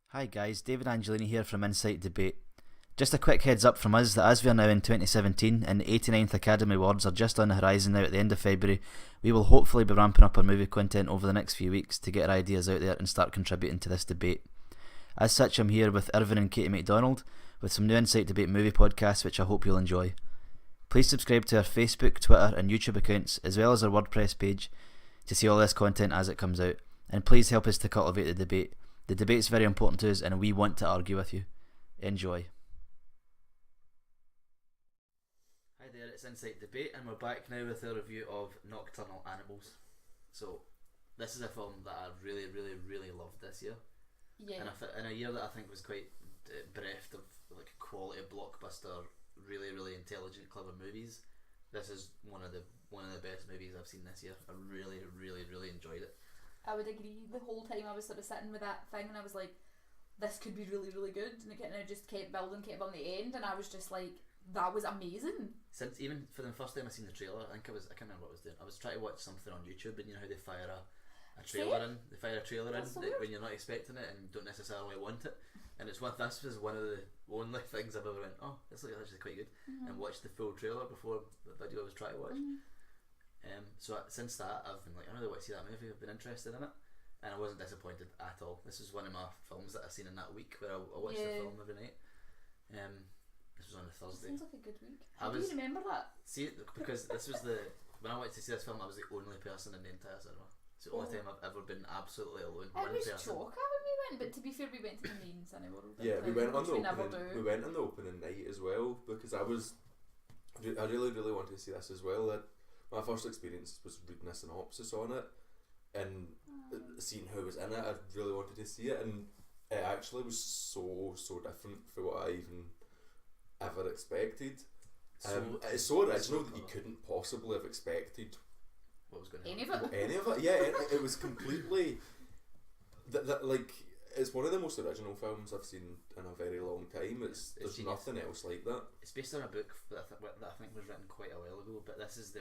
Hi guys, David Angelini here from InsightDebate. Just a quick heads up from us that as we are now in 2017 and the 89th Academy Awards are just on the horizon now at the end of February, we will hopefully be ramping up our movie content over the next few weeks to get our ideas out there and start contributing to this debate. As such, I'm here with Irvine and Katie McDonald with some new InsightDebate movie podcasts which I hope you'll enjoy. Please subscribe to our Facebook, Twitter and YouTube accounts as well as our WordPress page to see all this content as it comes out, and please help us to cultivate the debate. The debate's very important to us and we want to argue with you. Enjoy. Hi there, it's InsightDebate and we're back now with a review of Nocturnal Animals. So, this is a film that I really loved this year. Yeah. And in a year that I think was quite bereft of like quality blockbuster, really intelligent, clever movies. This is one of the best movies I've seen this year. I really enjoyed it. I would agree. The whole time I was sort of sitting with that thing and I was like, this could be really good, and it just kept building the end, and I was just like, that was amazing. Since even for the first time I seen the trailer, I can't remember what I was doing. I was trying to watch something on YouTube, and you know how they fire a trailer in? They fire a trailer in when you're not expecting it and don't necessarily want it. And this was one of the only things I've ever went, oh, this looks actually quite good, and watched the full trailer before the video I was trying to watch. So since that, I've been like, I really want to see that movie. I've been interested in it, and I wasn't disappointed at all. This was one of my films that I've seen in that week where I watched the film every night. This was on a Thursday. Seems like a good week. How do you remember that? See, because this was when I went to see this film, I was the only person in the entire cinema. It's the only time I've ever been absolutely alone. It was chocker when we went, but to be fair, we went to the main cinema. Yeah, we went on the opening. We went on the opening night as well because I really wanted to see this as well. My first experience was reading a synopsis on it and seeing who was in it. I really wanted to see it, and it actually was so different from what I even ever expected. It's so original that you couldn't possibly have expected what was going to happen. Any of it? Yeah, it was completely like, it's one of the most original films I've seen in a very long time. There's nothing else like that. It's based on a book that I think was written quite a while ago, but this is the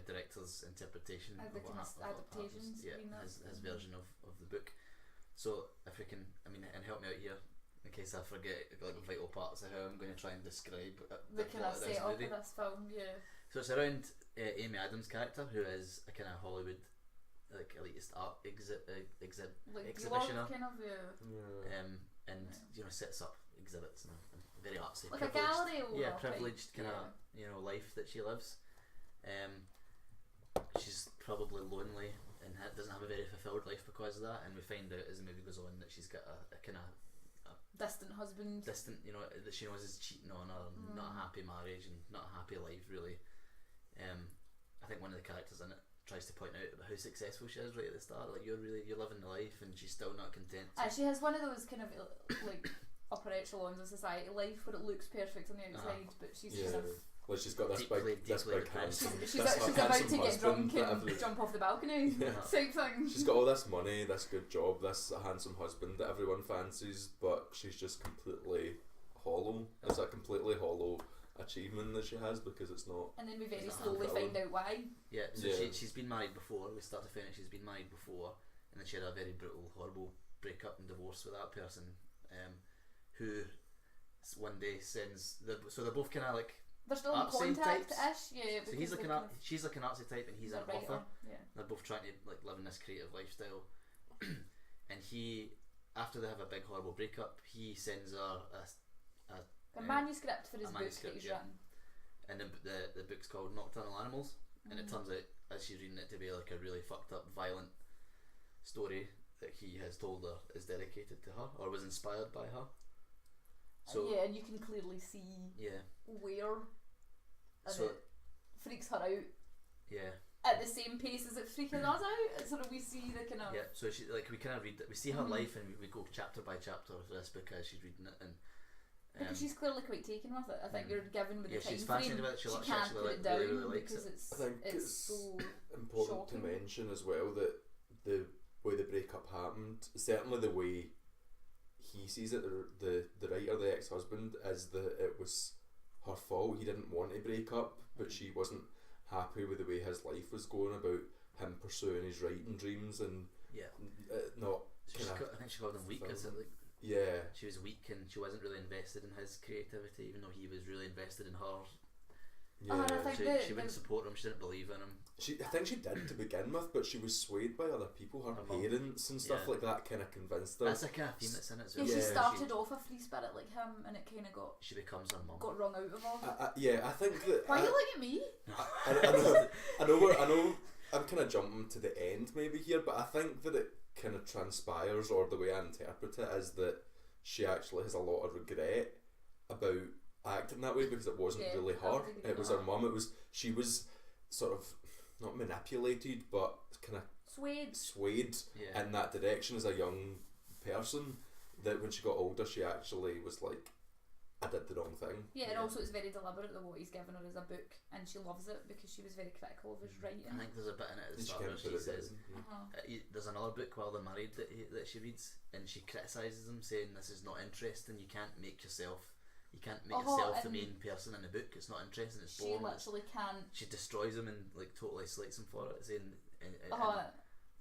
director's interpretation of what happens. Yeah, his version of the book. So if we can, and help me out here in case I forget like vital parts of how I'm going to try and describe the kind of set up of this film. Yeah. So it's around Amy Adams' character, who is a kind of Hollywood like elitist art exhibitioner, kind of, and sets up exhibits and very artsy, like a gallery, privileged kind of life that she lives. She's probably lonely and doesn't have a very fulfilled life because of that, and we find out as the movie goes on that she's got a kind of distant husband, that she knows is cheating on her, not a happy marriage and not a happy life really. I think one of the characters in it tries to point out how successful she is right at the start. Like, you're living the life, and she's still not content. She has one of those kind of like upper echelons of society life where it looks perfect on the outside, but she's just like, she's got this big handsome. She's about to get drunk and jump off the balcony type thing. She's got all this money, this good job, this handsome husband that everyone fancies, but she's just completely hollow. It's a completely hollow achievement that she has because it's not. And then we very slowly find out why. Yeah, so she's been married before. We start to find out she's been married before, and then she had a very brutal, horrible breakup and divorce with that person, who one day sends so they're both kind of like. They're still in contact-ish, yeah. So she's like an artsy type, and he's an author. Yeah. They're both trying to like live in this creative lifestyle, and he, after they have a big horrible breakup, he sends her a manuscript for his book that he's written. And the book's called Nocturnal Animals, and it turns out as she's reading it to be like a really fucked up, violent story that he has told her is dedicated to her or was inspired by her. So and you can clearly see where, and so it freaks her out. Yeah. At the same pace as it freaking us out, so that we see the kind of So she we kind of read we see her life, and we go chapter by chapter with this because she's reading it, and because she's clearly quite taken with it. I think you're given with the time she's fascinated frame. With it. She can't put it down really because it. it's. I think it's so important shocking to mention as well that the way the breakup happened, certainly the way he sees it, the writer, the ex-husband, is that it was her fault. He didn't want to break up, but she wasn't happy with the way his life was going, about him pursuing his writing dreams and not. So I think she called him weak. Is it like? Yeah. She was weak and she wasn't really invested in his creativity, even though he was really invested in her. Yeah. I think She wouldn't support him. She didn't believe in him. I think she did to begin with, but she was swayed by other people, her parents and stuff like that kind of convinced her. That's a kind of theme that's in it. So she started off a free spirit like him, and it kind of got. She becomes her mum. Got wrung out of her. I think that. Why are you looking at me? I know. I'm kind of jumping to the end maybe here, but I think that it kind of transpires, or the way I interpret it, is that she actually has a lot of regret about acting that way because it wasn't really her. It was her mum. She was sort of not manipulated, but kind of swayed in that direction as a young person. That when she got older, she actually was like, I did the wrong thing. Yeah, and also it's very deliberate that what he's given her is a book, and she loves it because she was very critical of his writing. I think there's a bit in it at the start where she says, there's another book while they're married that she reads, and she criticises him, saying this is not interesting. You can't make yourself the main person in the book. It's not interesting. It's boring. She literally can't. She destroys him and like totally slates him for it, saying, and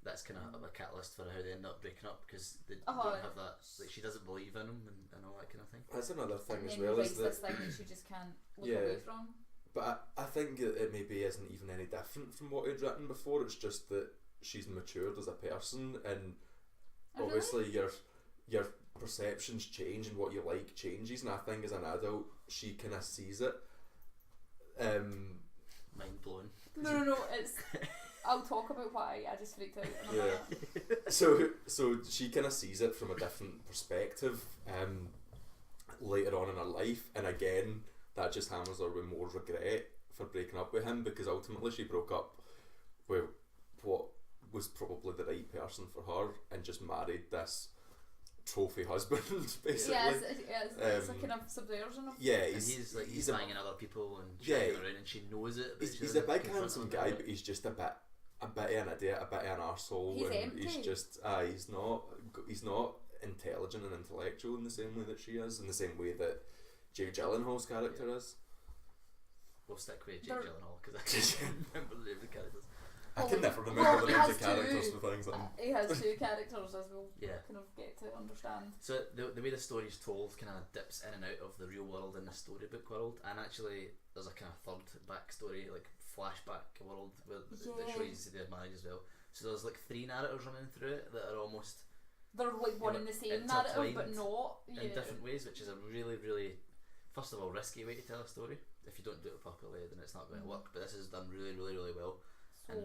that's kind of a catalyst for how they end up breaking up because they don't have that. Like she doesn't believe in him and all that kind of thing. That's another thing and as well. Is this thing that she just can't look away from. But I think it maybe isn't even any different from what he'd written before. It's just that she's matured as a person, and obviously your perceptions change and what you like changes. And I think as an adult, she kind of sees it. Mind blowing. No. It's. I'll talk about why I just freaked out. So she kind of sees it from a different perspective later on in her life, and again that just hammers her with more regret for breaking up with him, because ultimately she broke up with what was probably the right person for her and just married this trophy husband, basically. It's a kind of subversion of. Yeah, he's banging other people and driving around, and she knows it. But he's a big handsome guy, but he's just a bit of an idiot, a bit of an arsehole. He's and empty. He's just he's not intelligent and intellectual in the same way that she is, in the same way that Jake Gyllenhaal's character is. We'll stick with Jake Gyllenhaal because I can't remember the name of the characters. I can never remember the names of characters for things like he has two characters, as we'll kind of get to understand. So the way the story's told kind of dips in and out of the real world and the storybook world, and actually there's a kind of third backstory, like flashback world that shows their marriage as well. So there's like 3 narratives running through it that are almost they're like one and the same narrative, but not in different ways, which is a really, really, first of all, risky way to tell a story. If you don't do it properly, then it's not going to work. But this is done really, really, really well. And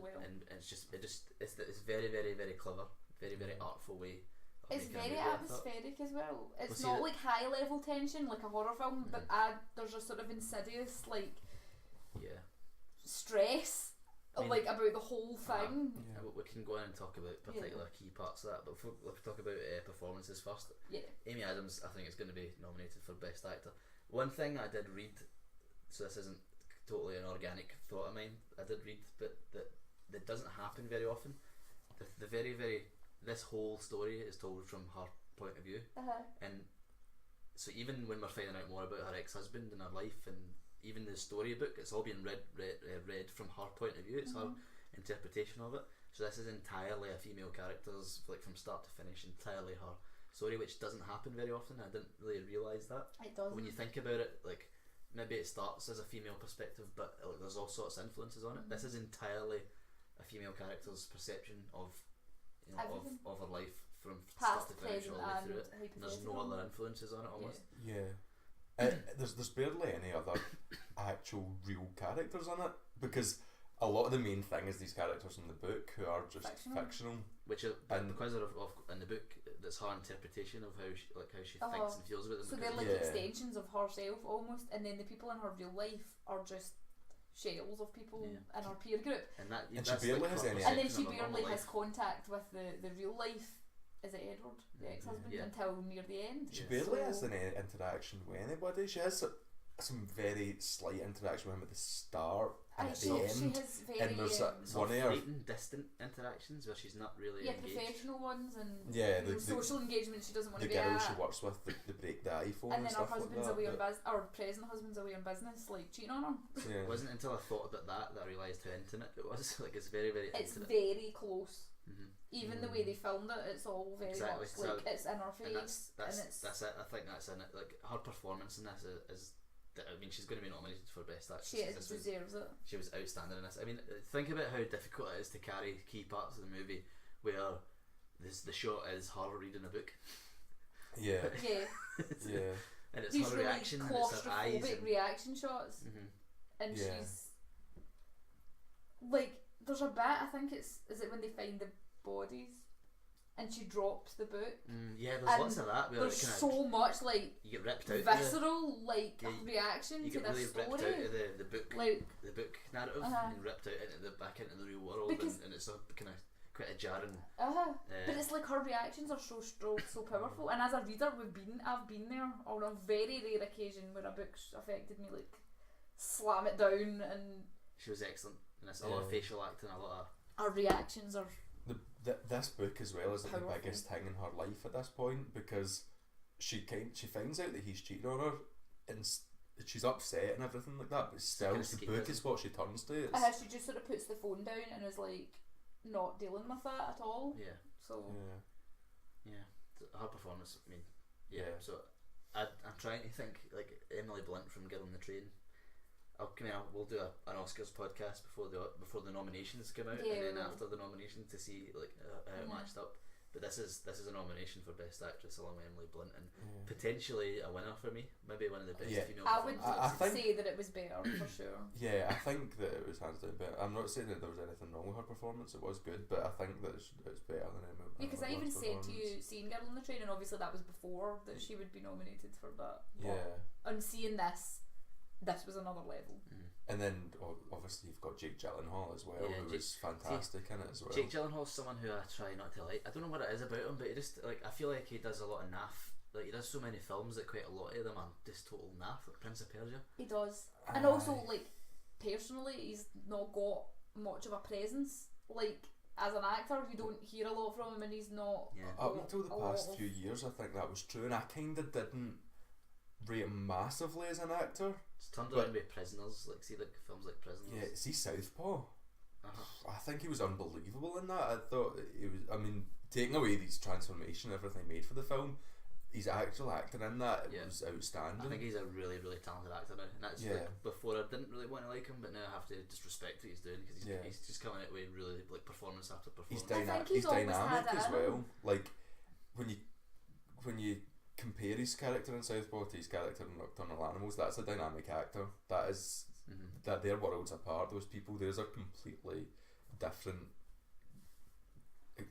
it's very, very, very clever, very, very artful way. It's very atmospheric as well. It's not like high level tension like a horror film, but there's a sort of insidious stress like about the whole thing. We can go in and talk about particular key parts of that, but let's talk about performances first. Amy Adams, I think, is going to be nominated for Best Actor. One thing I did read, so this isn't totally an organic thought of mine, I did read that doesn't happen very often. The very, very, this whole story is told from her point of view, and so even when we're finding out more about her ex-husband and her life, and even the storybook, it's all being read from her point of view. It's her interpretation of it. So this is entirely a female character's, like from start to finish, entirely her story, which doesn't happen very often. I didn't really realise that. It doesn't. When you think about it, like maybe it starts as a female perspective, but like, there's all sorts of influences on it. This is entirely a female character's perception of of her life from past, start to finish, all the way through it. And there's no other influences on it almost. There's barely any other actual real characters in it, because a lot of the main thing is these characters in the book who are just fictional. Which is because of in the book, that's her interpretation of how she thinks and feels about them. So they're like extensions of herself almost, and then the people in her real life are just shells of people in her peer group. And she barely has any. And then she barely has contact with the real life. Is it Edward, the ex-husband, until near the end? She barely has any interaction with anybody. She has some very slight interaction with him at the start and at the end. And there's one of her distant interactions where she's not really engaged. Professional ones and the social engagement she doesn't want to be at. The girl she works with, they break the iPhone and then stuff her husband's like away on business, or present husband's away on business, like cheating on her. It wasn't until I thought about that I realised how intimate it was. Like it's very, very intimate. It's very close. Even the way they filmed it, it's all very much like it's in her face, and that's it. I think that's in it. Like her performance in this is I mean, she's going to be nominated for Best Actress. She deserves it. She was outstanding in this. I mean, think about how difficult it is to carry key parts of the movie where the shot is her reading a book. Yeah. Yeah. And it's these her really reaction, and it's her eyes. claustrophobic reaction shots. And she's like, there's a bit, I think is it when they find the bodies and she drops the book. Yeah, there's lots of that. There's so much like you get ripped out visceral reaction you to get this really story. ripped out of the book, like the book narrative, and ripped out back into the real world, and it's a kind of quite a jarring. But it's like her reactions are so powerful, and as a reader, I've been there on a very rare occasion where a book's affected me, like slam it down, and she was excellent. And it's a lot of facial acting, a lot of her reactions are. This book as well is the biggest thing in her life at this point, because she finds out that he's cheating on her, and she's upset and everything like that, but still the book is what she turns to. She just sort of puts the phone down and is like not dealing with that at all. Yeah. So her performance. I mean, So I'm trying to think like Emily Blunt from Girl on the Train. We'll do an Oscars podcast before the nominations come out, and then after the nominations to see like how it matched up. But this is a nomination for Best Actress along with Emily Blunt, and potentially a winner for me. Maybe one of the best female performances. I would say that it was better for sure. Yeah, I think that it was hands down better. I'm not saying that there was anything wrong with her performance. It was good, but I think that it's better than Emily. Because I even said to you, seeing Girl on the Train, and obviously that was before that she would be nominated for that. And seeing this was another level. And then obviously you've got Jake Gyllenhaal as well, who was fantastic in it as well. Jake Gyllenhaal's someone who I try not to like. I don't know what it is about him, but he just like, I feel like he does a lot of naff. Like he does so many films that quite a lot of them are just total naff, like Prince of Persia. He does. And also like personally he's not got much of a presence. Like as an actor you don't hear a lot from him, and he's not up until the past few years I think that was true, and I kinda didn't rate him massively as an actor. It's turned around with Prisoners, like films like Prisoners. Yeah, see Southpaw. I think he was unbelievable in that. I thought he was. I mean, taking away these transformation, everything made for the film, his actual acting in that was outstanding. I think he's a really, really talented actor now, and that's like, before I didn't really want to like him, but now I have to just respect what he's doing, because he's just coming out with really like performance after performance. He's dynamic as well. Like when you compare his character in Southpaw to his character in Nocturnal Animals, that's a dynamic actor. That is that they're worlds apart. Those people, theirs are completely different.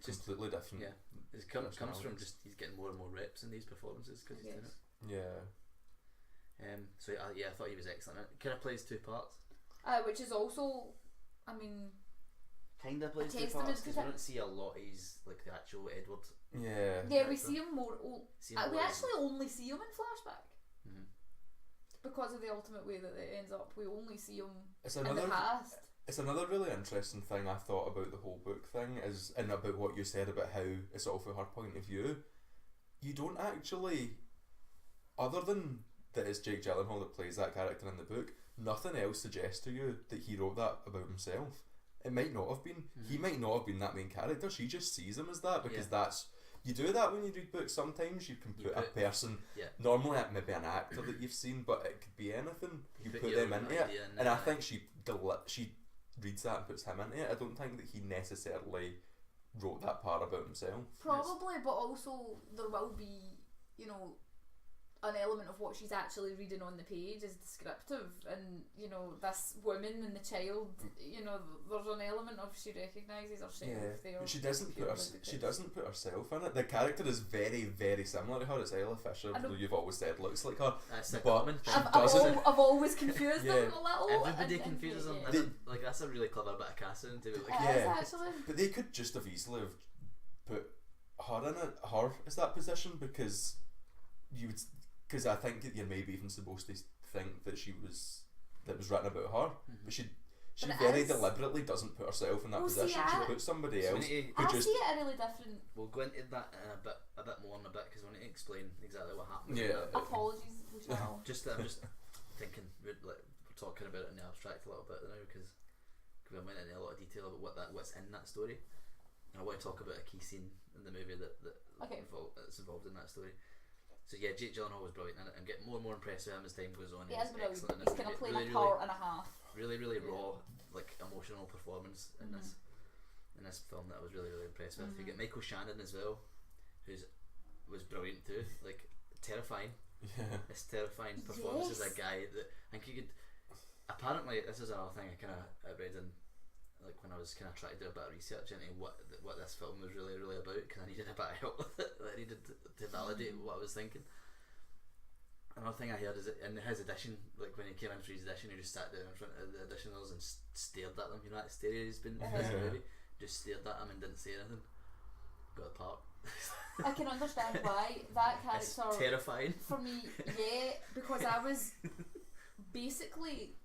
Completely different. Yeah, it comes from just he's getting more and more reps in these performances because he's doing it. Yeah. So I thought he was excellent. It kind of plays two parts. Which is also, I mean, kind of plays two parts, because we don't see a lot of his like the actual Edward. Yeah, we see him more. We actually only see him in flashback. Because of the ultimate way that it ends up, we only see him in the past. It's another really interesting thing I thought about the whole book thing is, and about what you said about how it's all from her point of view. You don't actually, other than that it's Jake Gyllenhaal that plays that character in the book, nothing else suggests to you that he wrote that about himself. It might not have been. He might not have been that main character. She just sees him as that, because that's. You do that when you read books. Sometimes you can put a person, normally it may be an actor that you've seen, but it could be anything. You put them into it, and I think she reads that and puts him into it. I don't think that he necessarily wrote that part about himself. Probably, but also there will be, an element of what she's actually reading on the page is descriptive, and this woman and the child, there's an element of she recognises herself there. But she doesn't put herself in it. The character is very, very similar to her. It's Ella Fisher, though you've always said looks like her. I've always confused them a little. Everybody confuses them. Like that's a really clever bit of casting to be like. Actually. But they could just have easily have put her in it. Her is that position, because you would. Because I think that you're maybe even supposed to think that was written about her, but she very deliberately doesn't put herself in that position. She puts somebody else. I see it a really different. We'll go into that a bit more in a bit, because we need to explain exactly what happened. Apologies. I'm just thinking we're talking about it in the abstract a little bit now, because we went into a lot of detail about what's in that story. And I want to talk about a key scene in the movie that's involved in that story. So yeah, Jake Gyllenhaal was brilliant in it. I'm getting more and more impressed with him as time goes on. He is brilliant. Excellent in He's this going to movie. play a part and a half. Really raw, like emotional performance in this film that I was really impressed with. You get Michael Shannon as well, was brilliant too. Like terrifying. Yeah. This terrifying performance as a guy that I think you could. Apparently, this is another thing I read in, like when I was kind of trying to do a bit of research into what this film was really about, because I needed a bit of help with it. I needed to validate what I was thinking. Another thing I heard is that in his audition, like when he came in for his audition, he just sat down in front of the auditioners and stared at them. You know that stereo he's been in this movie? Just stared at them and didn't say anything. Got the part. I can understand why that character. It's terrifying for me. Yeah, because I was basically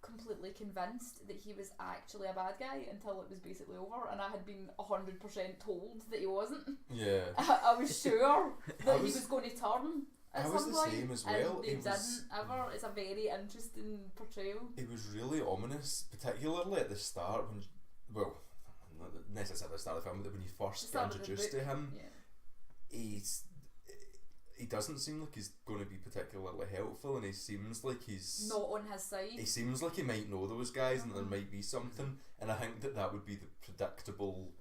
completely convinced that he was actually a bad guy until it was basically over, and I had been 100% told that he wasn't. Yeah. I was sure that he was going to turn at some point. I was the same as well. And he didn't ever. It's a very interesting portrayal. It was really ominous, particularly at the start when, well, not necessarily at the start of the film, but when you first get introduced to him, he doesn't seem like he's going to be particularly helpful, and he seems like he's not on his side. He seems like he might know those guys, and there might be something, and I think that would be the predictable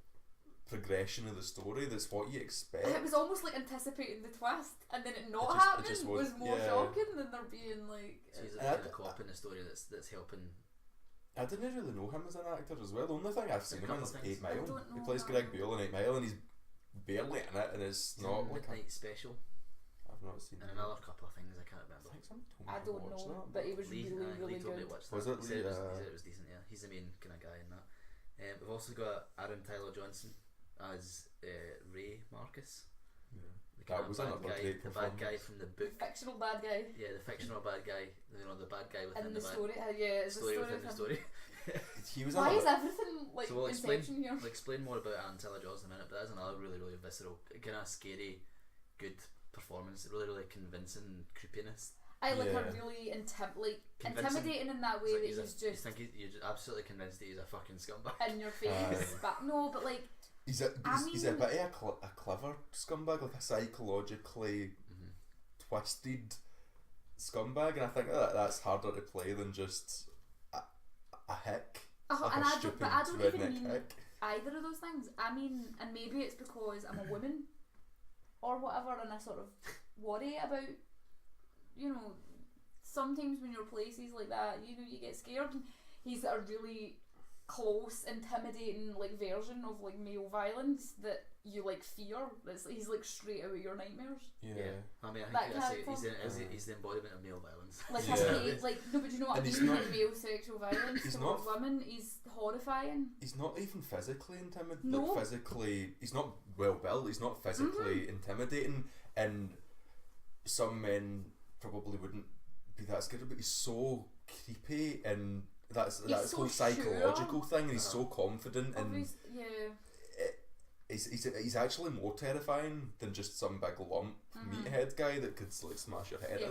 progression of the story. That's what you expect. It was almost like anticipating the twist, and then it not happening was more shocking than there being like. So he's a kind of cop in the story that's helping. I didn't really know him as an actor as well. The only thing I've seen him in is 8 Mile. He plays that. Greg Beale in 8 Mile, and he's barely in it, and it's not like Midnight Special. I've not seen. And another couple of things I can't remember. I don't know, but he was really good. Was it? He said it was decent. Yeah, he's the main kind of guy in that. We've also got Aaron Tyler Johnson as Ray Marcus. Yeah. That was another great performance. The bad guy from the book. Fictional bad guy. Yeah, the fictional bad guy. You know, the bad guy within the story. It's the story within the story. Why is everything like Inception here? We'll explain more about Aaron Taylor Johnson in a minute, but that's another really visceral, kind of scary, good performance. Really convincing creepiness. I like a really intimidating in that way that he's just. You think you're just absolutely convinced that he's a fucking scumbag in your face, but no, but like. He's a bit of a clever scumbag, like a psychologically twisted scumbag, and I think that's harder to play than just a hick. Like and I don't even mean hick. either of those things. I mean, and maybe it's because I'm a woman or whatever, and I sort of worry about, you know, sometimes when you're places like that, you know, you get scared. And he's a really close, intimidating like version of like male violence that you like fear. He's like straight out of your nightmares. Yeah. I mean, I think he's the embodiment of male violence. Like no, but you know what I mean? Like male sexual violence towards women. He's horrifying. He's not even physically intimidating. No. Like physically, he's not well built. He's not physically intimidating, and some men probably wouldn't be that scared, but he's so creepy, and that's so whole psychological sure. thing, and he's so confident, and he's actually more terrifying than just some big lump meathead guy that could like smash your head in.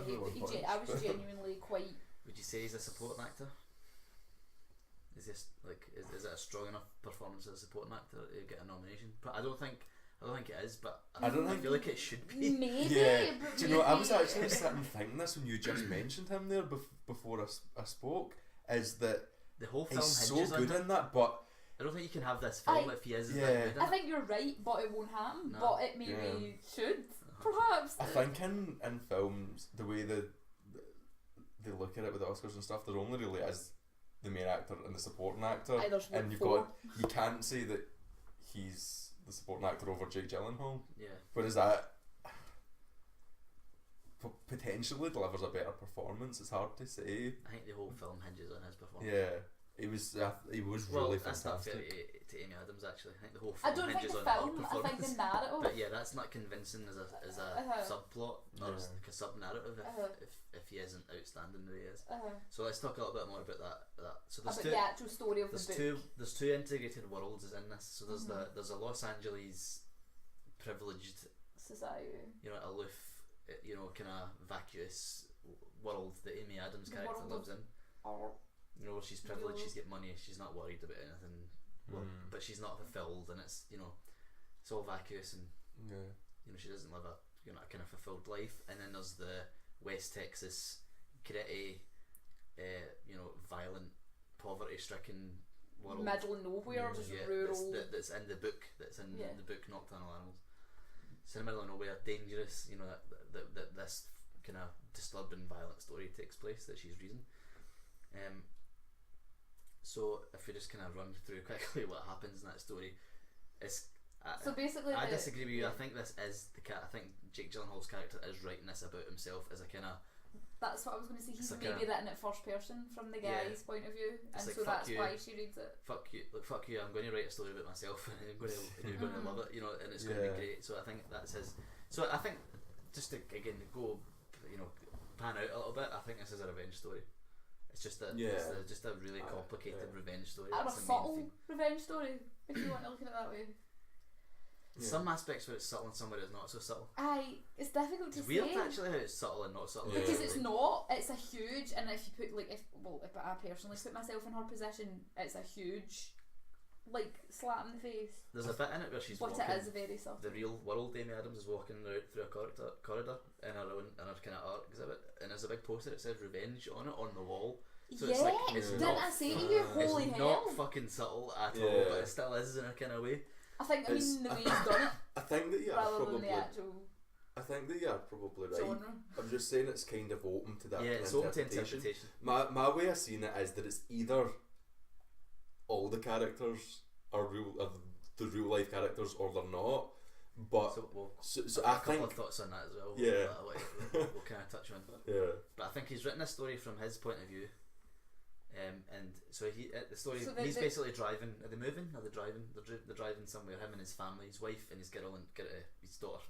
I was genuinely quite. Would you say he's a supporting actor? Is this like is it a strong enough performance as a supporting actor to get a nomination? But I don't think it is, but I feel like it should be. Maybe. Yeah. Do you know? I was actually sitting thinking this when you just mentioned him there before I spoke. Is that the whole film he's so hinges good on in that, but I don't think you can have this film if he is that good in I think you're right, but it won't happen. No. But it maybe should, perhaps. I think in films, the way they look at it with the Oscars and stuff, there only really is the main actor and the supporting actor, and you can't say that he's the supporting actor over Jake Gyllenhaal. Yeah. Whereas that potentially delivers a better performance. It's hard to say. I think the whole film hinges on his performance. Yeah, he was really that's fantastic. Not fair to Amy Adams actually. I think the whole film hinges on her performance. I think the narrative. But yeah, that's not convincing as a subplot or as like a sub narrative if he isn't outstanding the way he is. So let's talk a little bit more about that. So there's the actual story of the book. There's two integrated worlds in this. So there's a Los Angeles privileged society, you know, aloof, you know, kind of vacuous world that Amy Adams' character lives in. You know, she's privileged, she's got money, she's not worried about anything but she's not fulfilled, and it's it's all vacuous, and she doesn't live a a kind of fulfilled life. And then there's the West Texas gritty, violent, poverty-stricken world, middle of nowhere, just rural. That's in the book. That's in the book Nocturnal Animals. It's in the middle of nowhere, dangerous. That this kind of disturbing, violent story takes place that she's reading. So if we just kind of run through quickly what happens in that story, so basically, I disagree with you. I think this is I think Jake Gyllenhaal's character is writing this about himself as a kind of. That's what I was going to say. He's maybe written it first person from the guy's point of view, and so that's why she reads it. Fuck you! I'm going to write a story about myself, and you're going to love it, and it's going to be great. So I think that's his. So I think just to again go, pan out a little bit. I think this is a revenge story. It's just just a really complicated revenge story. And a subtle revenge story, if you want to look at it that way. Some aspects where it's subtle and some where it's not so subtle. It's difficult to say. It's weird actually how it's subtle and not subtle. Because it's not. It's a huge, and if you put if I personally put myself in her position, it's a huge, slap in the face. There's a bit in it where she's walking. But it is very subtle. The real world Amy Adams is walking through a corridor in her kind of art exhibit, and there's a big poster that says "Revenge" on it on the wall. So didn't I say to you, holy it's hell? Not fucking subtle at all, but it still is in a kind of way. I think the way he's done it. I think that than the actual. I think that you're probably right. Genre. I'm just saying it's kind of open to that. Yeah, it's open to interpretation. My way of seeing it is that it's either all the characters are the real life characters, or they're not. But so I think a couple of thoughts on that as well. Yeah, we'll kind of touch on. Yeah, but I think he's written a story from his point of view. And so the story, he's basically driving. Are they moving? Are they driving? They're driving somewhere. Him and his family, his wife and his girl, and his daughter,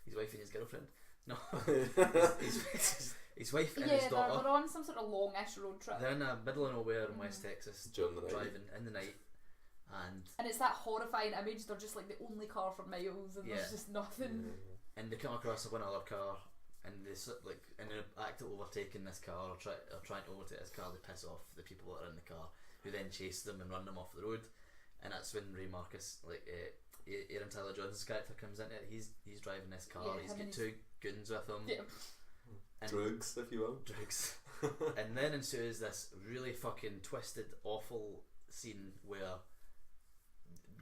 his wife and his girlfriend. No, his wife and his daughter. They're on some sort of longish road trip. They're in the middle of nowhere in West Texas, driving in the night, and it's that horrifying image. They're just the only car for miles, and there's just nothing. And they come across one other car. And they in an act of overtaking this car or trying to overtake this car, they piss off the people that are in the car, who then chase them and run them off the road. And that's when Ray Marcus, Aaron Tyler Johnson's character, comes into it. He's driving this car. He's got two goons with him. Yeah. And drugs, if you will. Drugs. And then ensues this really fucking twisted, awful scene where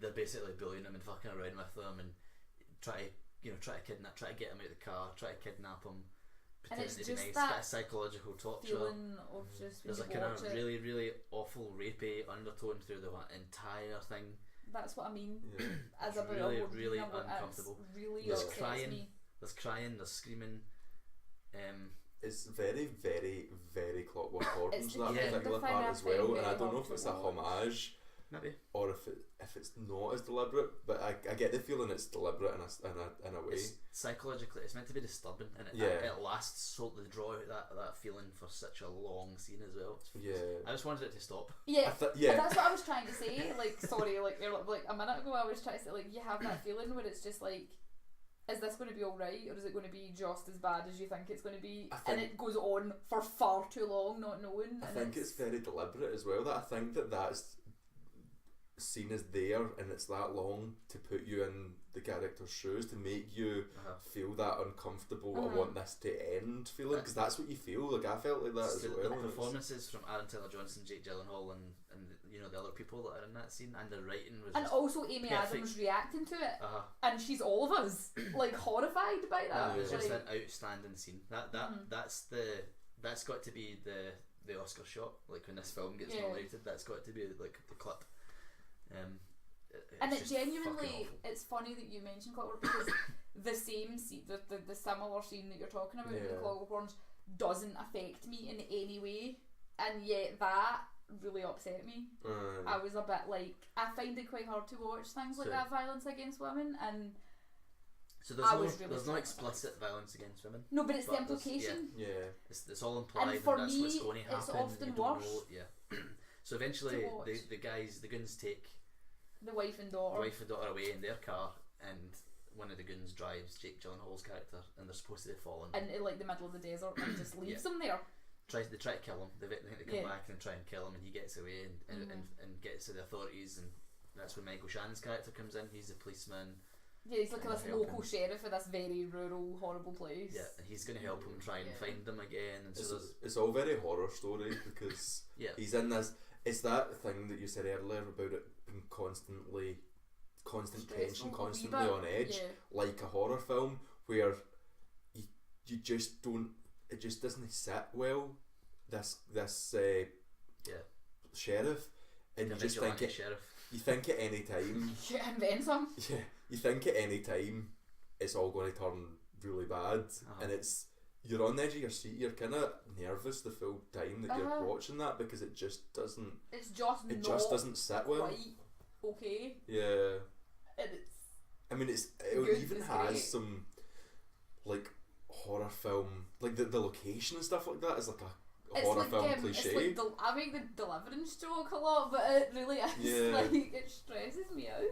they're basically bullying him and fucking around with them and try to get him out of the car, try to kidnap him, pretending to be nice, bit of psychological torture. Of just there's a kind of really, really awful rapey undertone through the entire thing. That's what I mean. Yeah. As it's about really, really uncomfortable. Really there's crying, there's screaming. It's very, very, very Clockwork Orange, that particular part as well, and I don't know if it's a watch. homage. Maybe. Or if it's not as deliberate, but I get the feeling it's deliberate in a way. It's psychologically, it's meant to be disturbing, and it lasts so they draw out that feeling for such a long scene as well. I just wanted it to stop. Yeah, that's what I was trying to say. Sorry, a minute ago I was trying to say you have that feeling where it's just is this going to be alright, or is it going to be just as bad as you think it's going to be? And it goes on for far too long, not knowing. I think it's very deliberate as well. That I think that's scene is there and it's that long to put you in the character's shoes, to make you feel that uncomfortable I want this to end feeling, because that's what you feel. I felt like that as well. The performances from Aaron Taylor Johnson, Jake Gyllenhaal and the other people that are in that scene, and the writing was and also Amy perfect. Adams reacting to it, and she's all of us horrified by that. It was just an outstanding scene. That's got to be the Oscar shot, when this film gets nominated. That's got to be the clip. And it genuinely, it's funny that you mentioned Clockwork, because the same scene, the similar scene that you're talking about in Clockwork Orange doesn't affect me in any way, and yet that really upset me. I was a bit I find it quite hard to watch things like that, violence against women, and so there's no explicit violence against women. No, but it's the implication. It's all implied, and for that's me, what's going to happen. It's often worse. So eventually, the goons take the wife and daughter away in their car, and one of the goons drives Jake Gyllenhaal's character, and they're supposed to be falling in the middle of the desert and just leaves them there. They try to kill him. They come back and try and kill him, and he gets away and gets to the authorities, and that's where Michael Shannon's character comes in. He's the policeman. Yeah, he's like this local sheriff of this very rural, horrible place. Yeah, and he's going to help him try and find them again. And so it's all very horror story because he's in this. It's that thing that you said earlier about it being constant tension, constantly on edge, like a horror film, where you just don't. It just doesn't sit well. This sheriff, and you just think it. Sheriff. You think at any time. Invent some. Yeah, you think at any time it's all going to turn really bad, and you're on the edge of your seat. You're kind of nervous the full time that you're watching that because it just doesn't. It just doesn't sit well. Okay. Yeah. And it even has some like horror film, like the location and stuff like that is like a horror film cliche. It's like I make the Deliverance joke a lot, but it really is like it stresses me out.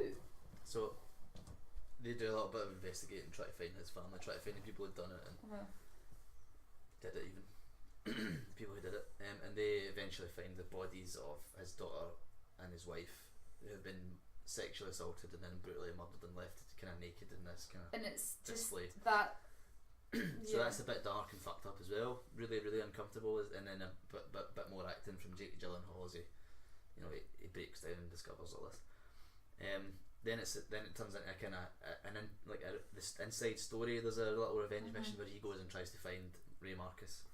So they do a little bit of investigating, try to find his family, try to find the people who'd done it, and did it even. People who did it, and they eventually find the bodies of his daughter and his wife who have been sexually assaulted and then brutally murdered and left kind of naked in this kind of and it's display. Just that. So that's a bit dark and fucked up as well. Really, really uncomfortable, and then a bit more acting from Jake Gyllenhaal as he breaks down and discovers all this. Then it turns into a kind of this inside story. There's a little revenge mission where he goes and tries to find Ray Marcus,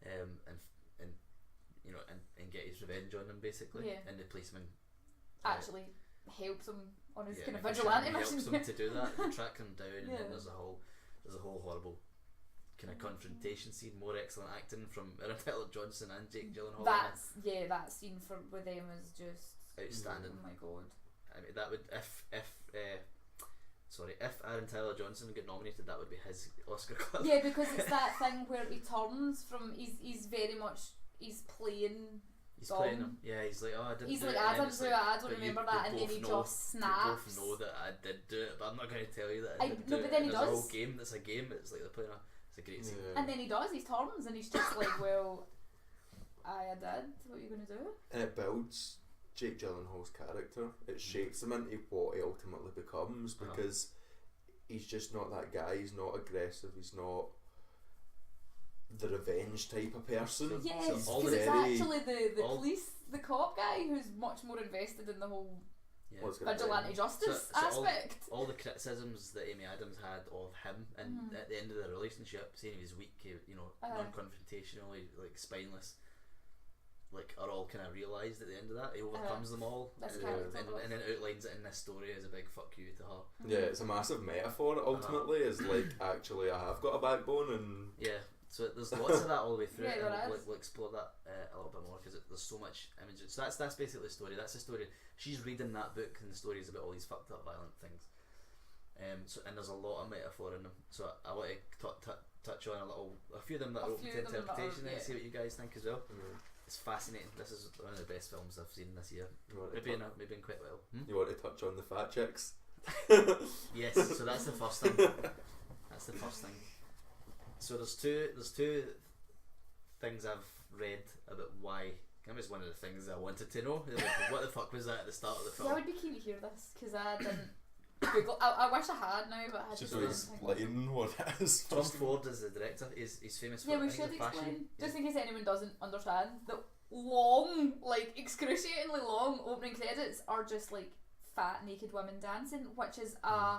and get his revenge on him basically. Yeah. And the policeman actually helps him on his kind of vigilante mission. Helps him to do that. They track him down, and then there's a whole horrible kind of confrontation scene. More excellent acting from Irvine Johnson and Jake Gyllenhaal. That scene with them is just outstanding. Oh my god! I mean, that would if Aaron Taylor Johnson got nominated, that would be his Oscar club. Yeah, because it's that thing where he turns from he's very much playing. He's playing him. Yeah, he's like, I didn't. He's do like, it. I don't remember that, and then he just snaps. You both know that I did do it, but I'm not going to tell you that. But then he does. It's a whole game. It's a game. It's like they're playing it's a great scene. And then he turns, and he's just like, well, I did. What are you going to do? And it builds Jake Gyllenhaal's character. It shapes him into what he ultimately becomes because he's just not that guy. He's not aggressive. He's not the revenge type of person. Yes, because it's actually the cop guy who's much more invested in the whole vigilante justice aspect. All the criticisms that Amy Adams had of him, and at the end of the relationship, saying he was weak, non-confrontational, like spineless, like are all kind of realised at the end of that. He overcomes them all, and then outlines it in this story as a big fuck you to her. Yeah, it's a massive metaphor. Ultimately, is like actually I have got a backbone, and so there's lots of that all the way through. And we'll explore that a little bit more because there's so much images. So that's basically the story. That's the story. She's reading that book, and the story is about all these fucked up violent things. And there's a lot of metaphor in them. So I want to touch on a few of them that are open to interpretation and see what you guys think as well. It's fascinating. This is one of the best films I've seen this year. Maybe in quite well. You want to touch on the fat chicks? Yes. So that's the first thing. So there's two things I've read about why. That was one of the things I wanted to know. What the fuck was that at the start of the film? Yeah, I would be keen to hear this because I didn't Google. I wish I had now, but I just explain what it is. Tom Ford is the director. He's famous for we should explain just in case anyone doesn't understand. The long, like excruciatingly long opening credits are just like fat naked women dancing, which is a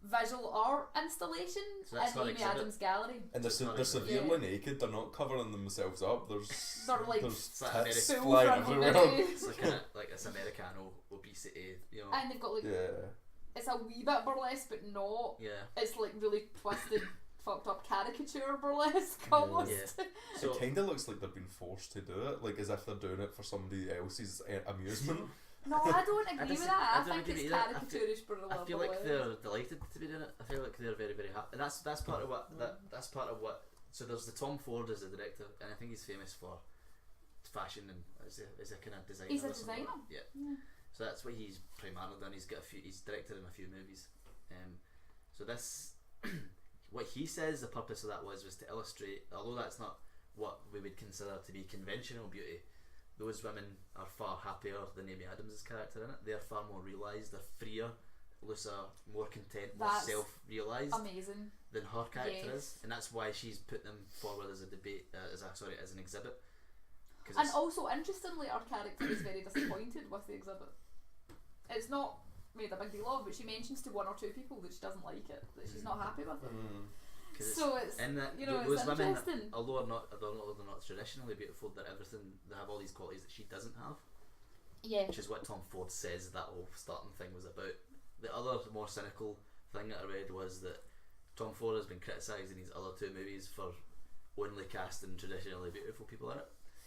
visual art installation in Amy Adams' gallery. And they're severely naked. They're not covering themselves up. There's tits flying everywhere. It's like it's Americano obesity, And they've got it's a wee bit burlesque, but not. Yeah. It's like really twisted, fucked up caricature burlesque almost. Yeah. So it kind of looks like they've been forced to do it, like as if they're doing it for somebody else's amusement. No, I don't agree with that. I think it's caricaturish burlesque. I feel like they're delighted to be doing it. I feel like they're very, very happy. And that's part of what that's part of what. So there's the Tom Ford as the director, and I think he's famous for fashion and as a kind of designer. He's a designer. Yeah. So that's what he's primarily done. He's directed in a few movies. So this, what he says the purpose of that was to illustrate, although that's not what we would consider to be conventional beauty, those women are far happier than Amy Adams' character in it. They're far more realised, they're freer, looser, more content, more self-realised than her character is, and that's why she's put them forward as a debate, as an exhibit. And also, interestingly, our character is very disappointed with the exhibit. It's not made a big deal of, but she mentions to one or two people that she doesn't like it, that she's not happy with it. So it's, those it's women, interesting. although they're not traditionally beautiful, they have all these qualities that she doesn't have. Yeah. Which is what Tom Ford says that whole starting thing was about. The other more cynical thing that I read was that Tom Ford has been criticised in his other two movies for only casting traditionally beautiful people in it,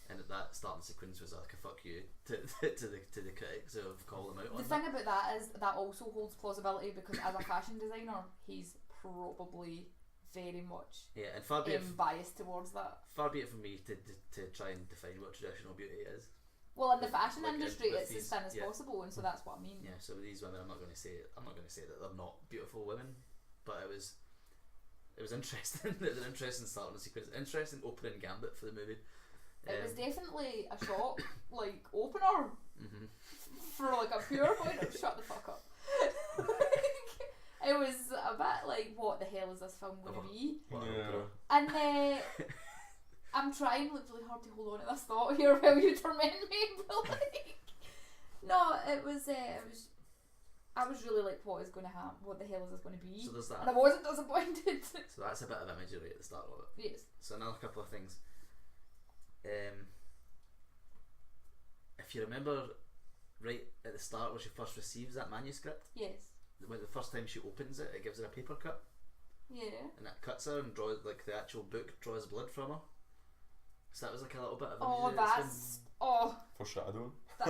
and that starting sequence was like a fuck you to the critics who have called him out on the thing about that is that also holds plausibility, because as a fashion designer he's probably very much and far be biased towards that. Far be it from me to try and define what traditional beauty is. Well, in the fashion industry it's as thin as possible, and so that's what I mean. Yeah, so these women, I'm not going to say that they're not beautiful women, but it was interesting. It was an interesting starting sequence, interesting opening gambit for the movie. It was definitely a shock, like, opener for like a pure point of shut the fuck up. It was a bit like, what the hell is this film going to be? And I'm trying really hard to hold on to this thought here while you torment me, but like, no, it was I was really like, what is going to happen? What the hell is this going to be? So there's that. And I wasn't disappointed. So that's a bit of imagery at the start of it. Yes. So another couple of things. If you remember right at the start where she first receives that manuscript, yes, when the first time she opens it, it gives her a paper cut. Yeah. And it cuts her and draws, like, the actual book draws blood from her. So that was like a little bit of imagery. Foreshadowing. How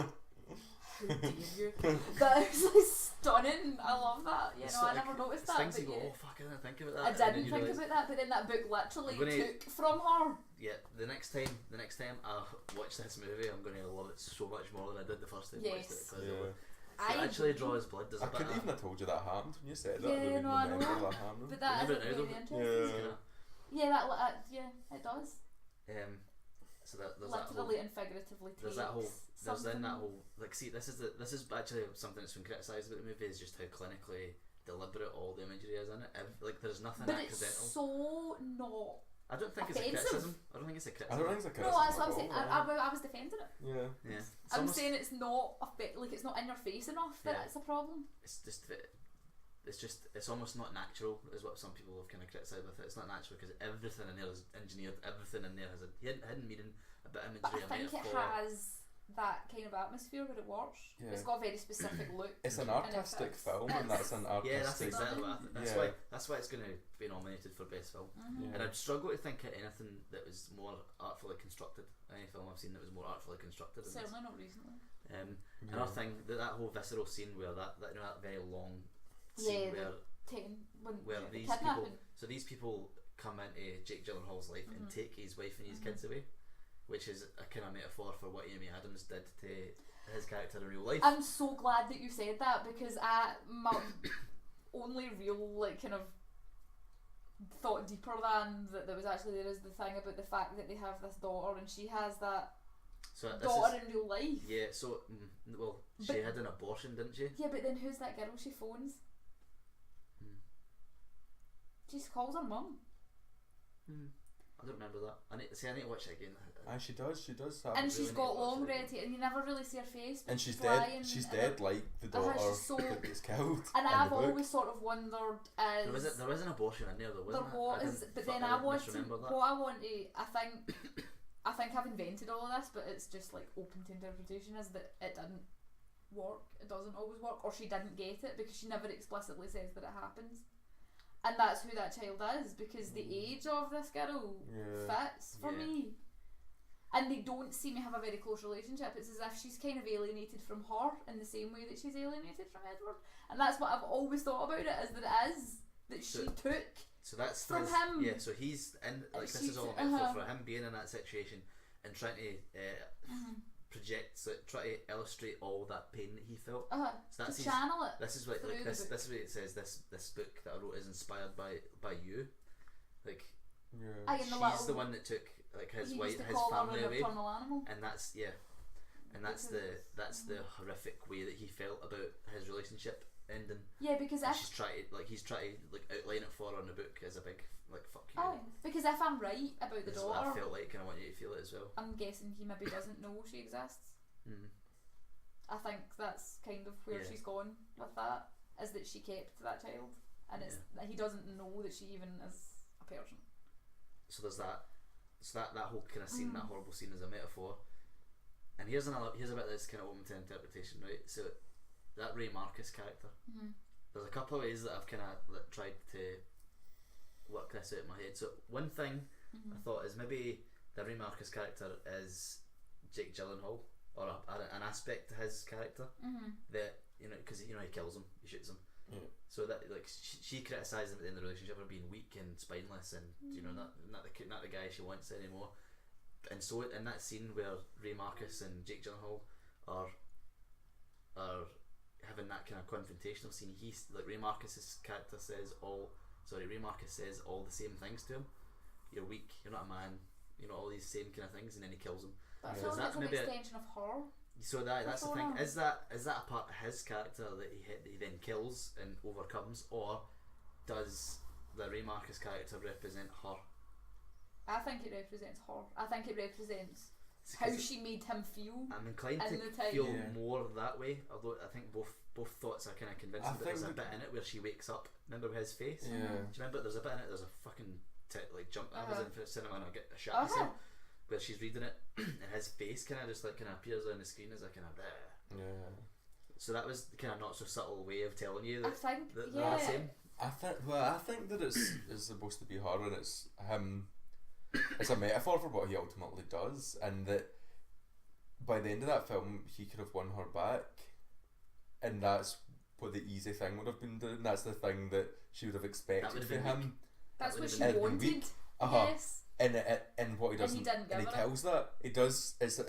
dare you? That is like stunning. I love that. You know, I never noticed that. Things you go, oh fuck, I didn't think about that. I didn't think about that, but then that book literally took from her. Yeah, the next time I watch this movie, I'm going to love it so much more than I did the first time I watched it. Because it actually draws blood. I couldn't even have told you that happened when you said that. Yeah, no, I know. That happened. But that is really interesting. Yeah, it does. So there's literally and figuratively. There's that whole like, see, this is actually something that's been criticised about the movie, is just how clinically deliberate all the imagery is in it. Like, there's nothing accidental. It's so not. I don't think offensive. It's a criticism. I don't think it's a criticism. No, that's what I'm saying. I was defending it. Yeah. I'm saying it's not like it's not in your face enough that it's a problem. It's almost not natural, is what some people have kind of criticised with it. It's not natural because everything in there is engineered. Everything in there has a hidden meaning, a bit of imagery, I think it has that kind of atmosphere where it works. Yeah. It's got a very specific look. It's an artistic film, and that's an artistic. Yeah, that's exactly what I think. That's why it's going to be nominated for best film. And I'd struggle to think of anything that was more artfully constructed. Any film I've seen that was more artfully constructed. Certainly not recently. Another thing, that whole visceral scene where that very long scene where these people come into Jake Gyllenhaal's life and take his wife and his kids away, which is a kind of metaphor for what Amy Adams did to his character in real life. I'm so glad that you said that, because my only real like kind of thought deeper than that there is the thing about the fact that they have this daughter and she has that daughter in real life. Yeah, so she had an abortion, didn't she? Yeah, but then who's that girl she phones? She just calls her mum. I don't remember that. I need to watch it again. She does have. And she's got long red hair, and you never really see her face. And she's dead. She's dead, like the daughter that gets killed. And I've always sort of wondered, there was an abortion in there, though, wasn't there? But then I think I've invented all of this, but it's just like open to interpretation. Is that it didn't work? It doesn't always work, or she didn't get it because she never explicitly says that it happens. And that's who that child is, because the age of this girl fits for me. And they don't seem to have a very close relationship. It's as if she's kind of alienated from her in the same way that she's alienated from Edward. And that's what I've always thought about it, is that she took from him. Yeah, so he's in, like, this is all a metaphor for him being in that situation and trying to try to illustrate all that pain that he felt. So that's to channel it. This is what this is what it says. This book that I wrote is inspired by you. Like, she's the one that took like his wife, his family away, Nocturnal Animal. and that's And that's the horrific way that he felt about his relationship ending. Yeah, because he's trying to outline it for her in the book as a big fuck you. Oh, because if I'm right about the That's daughter, what I felt like, and I want you to feel it as well. I'm guessing he maybe doesn't know she exists. I think that's kind of where she's gone with that, is that she kept that child, and it's that he doesn't know that she even is a person. So there's that. So that whole kind of scene, that horrible scene, is a metaphor. And here's a bit that's kind of open to interpretation, right? So that Ray Marcus character, there's a couple of ways that I've kind of tried to work this out in my head. So one thing I thought is maybe the Ray Marcus character is Jake Gyllenhaal, or an aspect to his character that, you know, because, you know, he kills him, he shoots him. So that, like, she criticised him at the end of the relationship for being weak and spineless, and you know, not the guy she wants anymore. And so in that scene where Ray Marcus and Jake Gyllenhaal are having that kind of confrontational scene, Ray Marcus says all the same things to him. You're weak, you're not a man, you know, all these same kind of things, and then he kills him. But I feel like it's an extension of her. So that's the thing. Is that a part of his character that he then kills and overcomes, or does the Ray Marcus character represent her? I think it represents her. I think it represents how she made him feel. I'm inclined to feel more that way, although I think both thoughts are kind of convincing. But there's a bit in it where she wakes up. Remember his face? Yeah. Do you remember? There's a bit in it. There's a fucking jump. I was in for cinema and I get a shot where she's reading it, and his face kind of appears on the screen as a kind of So that was the kind of not so subtle way of telling you that. I think they're the same. I think that it's supposed to be her, and it's him. It's a metaphor for what he ultimately does, and that by the end of that film he could have won her back, and that's what the easy thing would have been doing. That's the thing that she would have expected from him. That's what she wanted. Yes. And what he does, and he kills that. He does. It's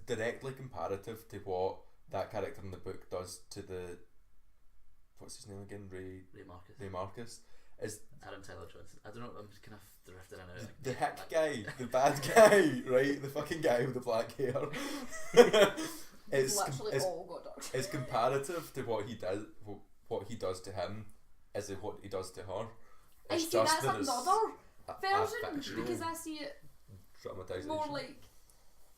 directly comparative to what that character in the book does to the, what's his name again? Ray Marcus. Is Adam Tyler Johnson. I don't know, I'm kind of drifting in out. The hick guy, the bad guy, right? The fucking guy with the black hair. It's literally all got dark. It's comparative to what he does to him as what he does to her. I see that's another version, because I see it more like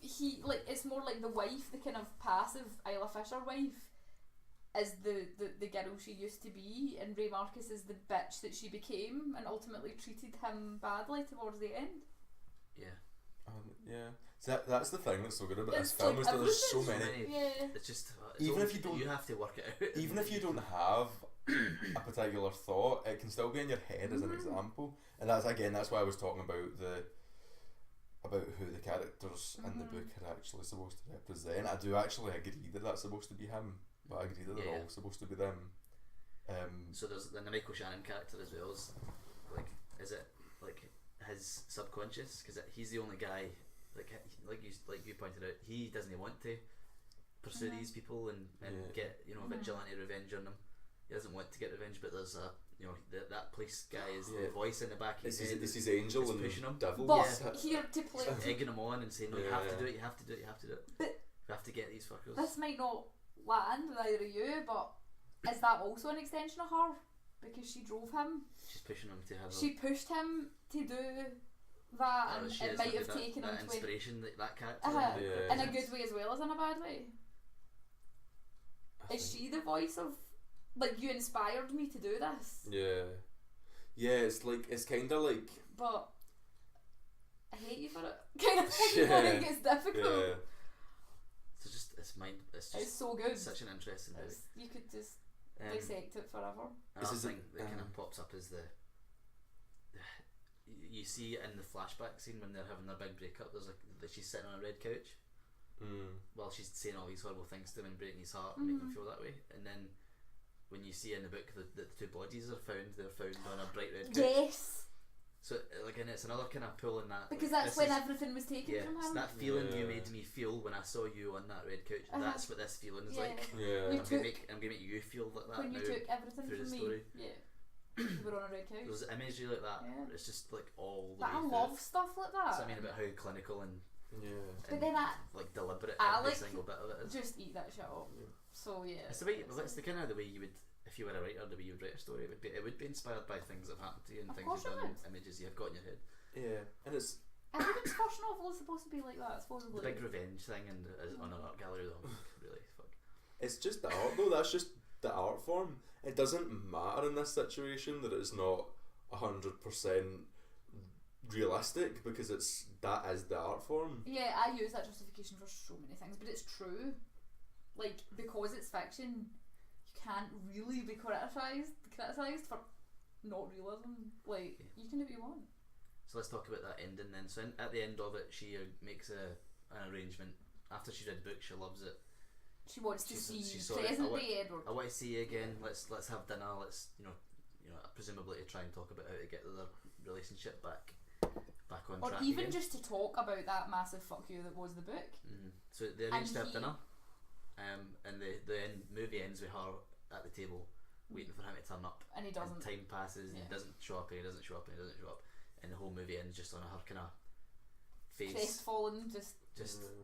it's more like the wife, the kind of passive Isla Fisher wife, is the girl she used to be, and Ray Marcus is the bitch that she became and ultimately treated him badly towards the end. So that's the thing that's so good about this film, is that there's so many. It's just even if you don't, you have to work it out. Even if you don't have a particular thought, it can still be in your head as an example, and that's why I was talking about who the characters in the book are actually supposed to represent. I do actually agree that that's supposed to be him, but I agree that they're all supposed to be them. So there's the Michael Shannon character as well. Is it like his subconscious? Because he's the only guy, like you pointed out, he doesn't want to pursue these people and get, you know, vigilante revenge on them. He doesn't want to get revenge, but there's that police guy is the voice in the back of his head. This is Angel and pushing him. Devil. But here to play, egging him on and saying, no, you have to do it, you have to do it, you have to do it. But you have to get these fuckers. This might not land with either of you, but is that also an extension of her? Because she drove him. She's pushing him to have. She pushed him to do that, and it might have taken him to inspiration that character. In a good way as well as in a bad way. Is she the voice of, like, you inspired me to do this? It's kind of like. But I hate you for it. Kind of thing. Like, it's difficult. So it's so good. Such an interesting movie. You could just dissect it forever. Another thing that kind of pops up is you see in the flashback scene when they're having their big breakup, there's she's sitting on a red couch while she's saying all these horrible things to him and breaking his heart and making him feel that way. And then when you see in the book the two bodies are found, they're found on a bright red couch. Yes. So again, it's another kind of pull in that, because that's when everything was taken from him. It's that feeling you made me feel when I saw you on that red couch. That's what this feeling is like. I'm gonna make you feel like that when you took everything through from the me. Story. You were on a red couch. There's imagery like that. It's just like all the way I love stuff like that. So I mean about how clinical and But then like deliberate every single bit of it is. Just eat that shit up. So yeah. It's the way. Well, it's the kind of the way you would, if you were a writer, the way you would write a story. It would be inspired by things that have happened to you and things you've done, and images you've got in your head. Yeah, and it's. Everyone's first novel is supposed to be like that, supposedly. The big revenge thing and on an art gallery though, really fuck. It's just the art though. That's just the art form. It doesn't matter in this situation that it's not 100% realistic because that is the art form. Yeah, I use that justification for so many things, but it's true. Like, because it's fiction, you can't really be criticised for not realism. Like, you can do what you want. So let's talk about that ending then. So at the end of it, she makes an arrangement. After she's read the book, she loves it. She wants to see present day Edward. I want to see you again. Let's have dinner. Let's presumably to try and talk about how to get their relationship back on track. Or even again. Just to talk about that massive fuck you that was the book. So they arrange to have dinner, and the movie ends with her at the table waiting for him to turn up. And he doesn't. And time passes. And he doesn't show up. And he doesn't show up. And he doesn't show up. And the whole movie ends just on her kind of face, crestfallen, just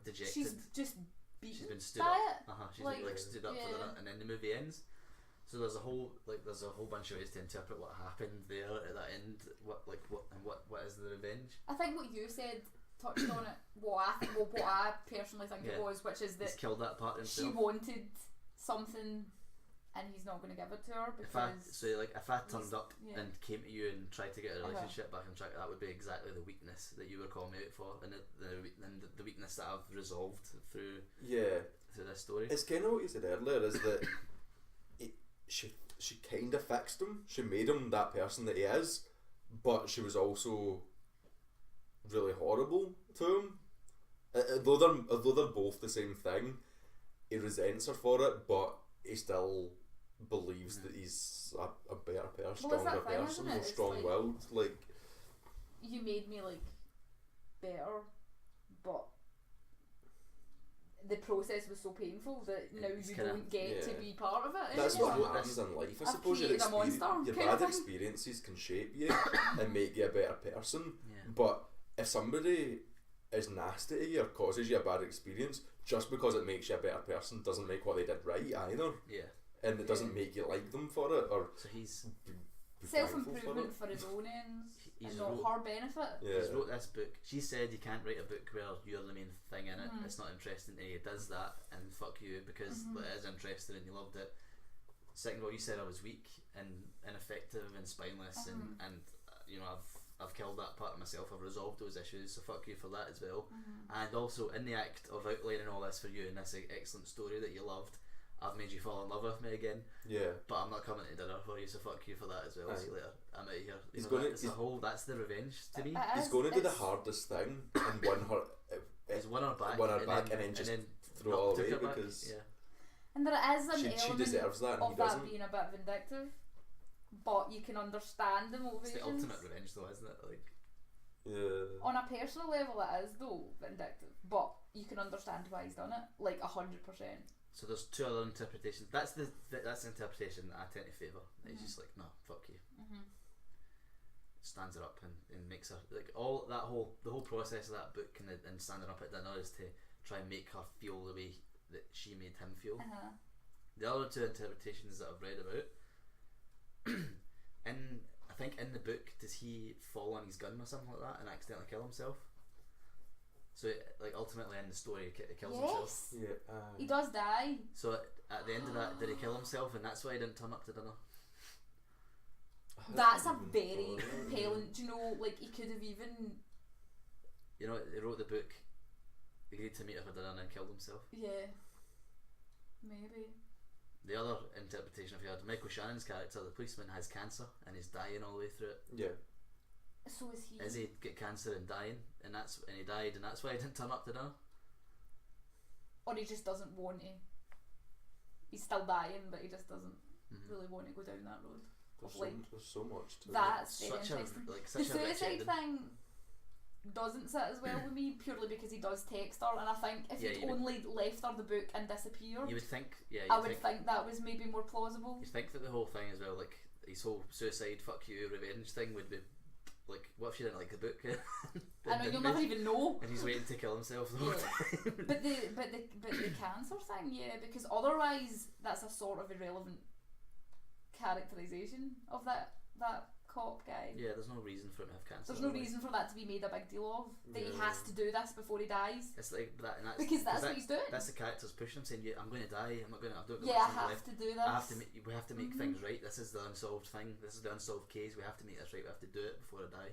dejected. She's just beaten. She's been stood up. She's like stood up for that, and then the movie ends. So there's a whole bunch of ways to interpret what happened there at that end. What is the revenge? I think what you said touched on it. What I personally think it was, which is that he's killed that part himself. She wanted something. And he's not going to give it to her because... If I turned up and came to you and tried to get a relationship back on track, that would be exactly the weakness that you were calling me out for, and the weakness that I've resolved through this story. It's kind of what you said earlier, is that she kind of fixed him. She made him that person that he is, but she was also really horrible to him. Although they're both the same thing, he resents her for it, but he still believes that he's a better person, stronger person, more strong-willed. Like, you made me better, but the process was so painful that now you don't get to be part of it. That's what happens in life. I suppose your bad experiences can shape you and make you a better person. But if somebody is nasty to you or causes you a bad experience, just because it makes you a better person doesn't make what they did right either. Yeah. And it doesn't make you like them for it, or so he's self-improvement for his own ends and not her benefit. He's wrote this book. She said you can't write a book where you're the main thing in it. It's not interesting to you. He does that and fuck you because it is interesting and you loved it. Second of all, you said I was weak and ineffective and spineless and I've killed that part of myself. I've resolved those issues, so fuck you for that as well. And also in the act of outlining all this for you in this excellent story that you loved, I've made you fall in love with me again. Yeah. But I'm not coming to dinner for you, so fuck you for that as well. See you later. I'm out of here. That's the revenge to me. He's going to do the hardest thing and win her back and then just throw it all away because and there is an element she deserves that and of he doesn't. That being a bit vindictive, but you can understand the motivations. It's the ultimate revenge though, isn't it? On a personal level it is though vindictive, but you can understand why he's done it 100%. So there's two other interpretations. That's the interpretation that I tend to favour. It's just no, fuck you. Stands her up and makes her the whole process of that book and standing up at dinner is to try and make her feel the way that she made him feel. The other two interpretations that I've read about, I think in the book, does he fall on his gun or something like that and accidentally kill himself? So ultimately in the story he kills himself. He does die. So at the end of that, did he kill himself and that's why he didn't turn up to dinner? That's a very compelling. Do you know, he could have even. He wrote the book, agreed to meet her for dinner and then killed himself. Yeah. Maybe. The other interpretation I've heard, Michael Shannon's character, the policeman, has cancer and he's dying all the way through it. Yeah. So is he? Is he get cancer and dying, and he died, and that's why he didn't turn up to dinner? Or he just doesn't want to. He's still dying, but he just doesn't really want to go down that road. There's so much to that's it. Very interesting. The suicide thing doesn't sit as well with me purely because he does text her, and I think if he'd only left her the book and disappeared, you would think, I would think that was maybe more plausible. You think that the whole thing as well, his whole suicide, fuck you, revenge thing would be like, what if she didn't like the book? I know, you'll never even know. And he's waiting to kill himself the whole time. But the cancer thing, yeah, because otherwise that's a sort of irrelevant characterisation of that cop guy. Yeah, there's no reason for him to have cancer. There's no reason for that to be made a big deal of. That he has to do this before he dies. It's like that, and because that's what he's doing. That's the characters pushing him, saying, "Yeah, I'm going to die. I'm not going to. I've got I much have left. to do this. We have to make things right. This is the unsolved thing. This is the unsolved case. We have to make this right. We have to do it before I die."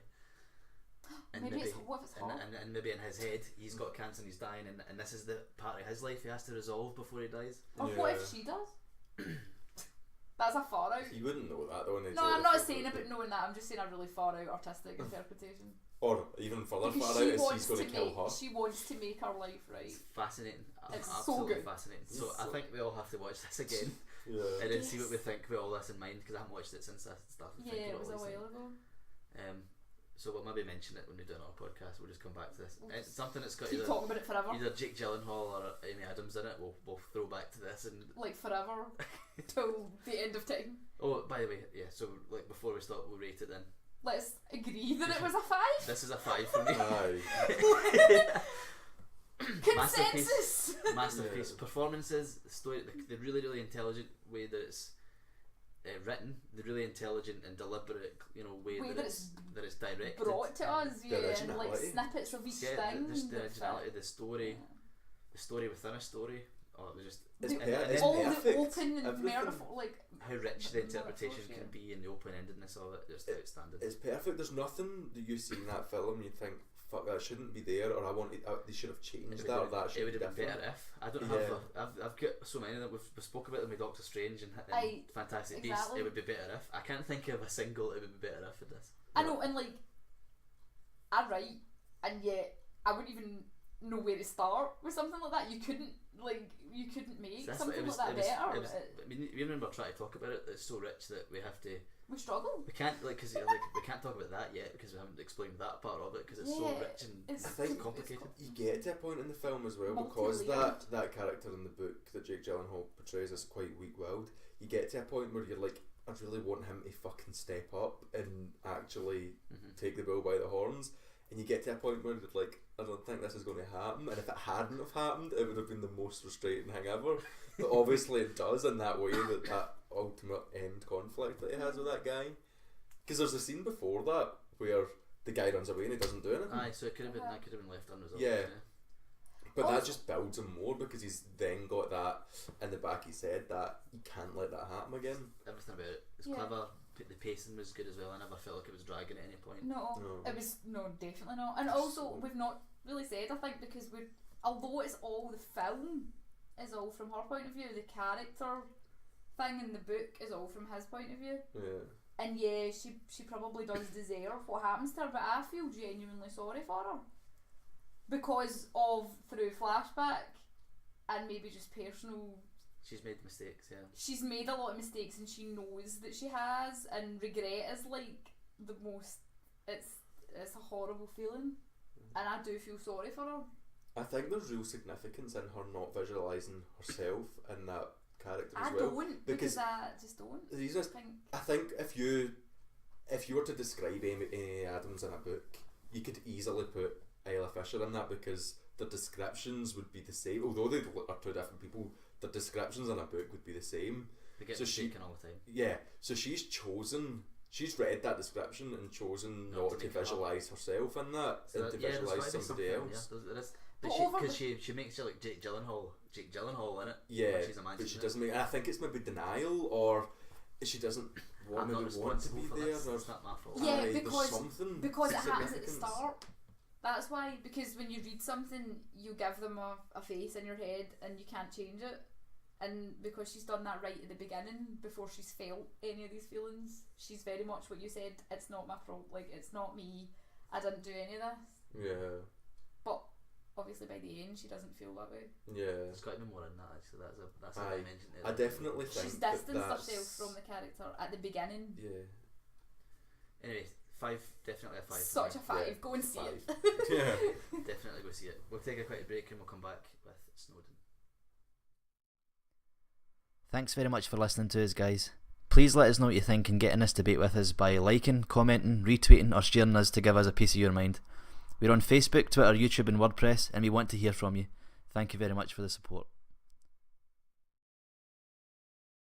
And maybe it's what if it's hard? And maybe in his head he's got cancer and he's dying, and this is the part of his life he has to resolve before he dies. Or what if she does? That's a far out. You wouldn't know that though. No, I'm not saying about knowing that. I'm just saying a really far out artistic interpretation. Or even further because far out is he's going to kill her. She wants to make her life right. It's fascinating. It's absolutely so good. fascinating. So I think we all have to watch this again. Yeah. And then see what we think with all this in mind, because I haven't watched it since I started thinking Yeah, it was a about while ago. So we'll maybe mention it when we do another podcast. We'll just come back to this. It's something that's got keep talking about it forever. either Jake Gyllenhaal or Amy Adams in it. We'll throw back to this and like forever till the end of time. Oh, by the way, yeah. So like before we stop, we'll rate it then. Let's agree that it was a 5. This is a 5 for me. Consensus. Masterpiece. Performances, the story, the really really intelligent way that it's written, the really intelligent and deliberate, way that it's directed, brought to us, and like snippets of each thing. The originality, the story within a story. Oh, it was just it's all perfect. the open and metaphor, like how rich the interpretation can be and the open-endedness of it. Just outstanding. It's perfect. There's nothing that you see in that film you think, fuck, that shouldn't be there, or they should have changed that, or that should it would be have been different. better if I don't have. I've got so many that we've spoke about them with Doctor Strange and Fantastic Beasts. It would be better if. I can't think of a single. It would be better if in this. I know, and like I write, and yet I wouldn't even know where to start with something like that. You couldn't make something like that better. I mean, you remember trying to talk about it. It's so rich that we have to. We struggle. We can't we can't talk about that yet because we haven't explained that part of it because it's so rich and I think complicated. You get to a point in the film as well because that character in the book that Jake Gyllenhaal portrays is quite weak-willed. You get to a point where you're like, I really want him to fucking step up and actually take the bull by the horns. And you get to a point where you're like, I don't think this is going to happen. And if it hadn't have happened, it would have been the most frustrating thing ever. But obviously it does in that way, that ultimate end conflict that he has with that guy. Because there's a scene before that where the guy runs away and he doesn't do anything. Aye, so it could have been left unresolved. Yeah. But that just builds him more because he's then got that in the back of his head that he can't let that happen again. Everything about it is clever. The pacing was good as well. I never felt like it was dragging at any point. No, it was definitely not. And also, we've not really said, I think, because although it's all the film is all from her point of view, the character thing in the book is all from his point of view. Yeah. And she probably does deserve what happens to her, but I feel genuinely sorry for her because of through flashback and maybe just personal. She's made mistakes, yeah. She's made a lot of mistakes and she knows that she has, and regret is like the most. It's a horrible feeling, and I do feel sorry for her. I think there's real significance in her not visualising herself in that character as well. I don't because I just don't. The reason is, I think if you were to describe Amy Adams in a book, you could easily put Isla Fisher in that because the descriptions would be the same. Although they are two different people, the descriptions in a book would be the same. They get mistaken all the time. Yeah, so she's read that description and chosen not to visualise herself in that, so and to visualise somebody else. Yeah, because she makes you like Jake Gyllenhaal in it. Yeah, she's but she doesn't make. I think it's maybe denial, or she doesn't want to be there. It's not my fault. Yeah, because it happens at the start. That's why, because when you read something, you give them a face in your head and you can't change it. And because she's done that right at the beginning, before she's felt any of these feelings, she's very much what you said, it's not my fault, like, it's not me, I didn't do any of this. Yeah. But obviously by the end, she doesn't feel that way. Yeah. There's got to be more in that, actually. That's what I mentioned. I definitely think she's distanced herself from the character at the beginning. Yeah. Anyway, 5, definitely a 5. Such a 5. Go and see it. Yeah. Definitely go see it. We'll take a quick break and we'll come back with Snowden. Thanks very much for listening to us, guys. Please let us know what you think and get in this debate with us by liking, commenting, retweeting or sharing us to give us a piece of your mind. We're on Facebook, Twitter, YouTube and WordPress, and we want to hear from you. Thank you very much for the support.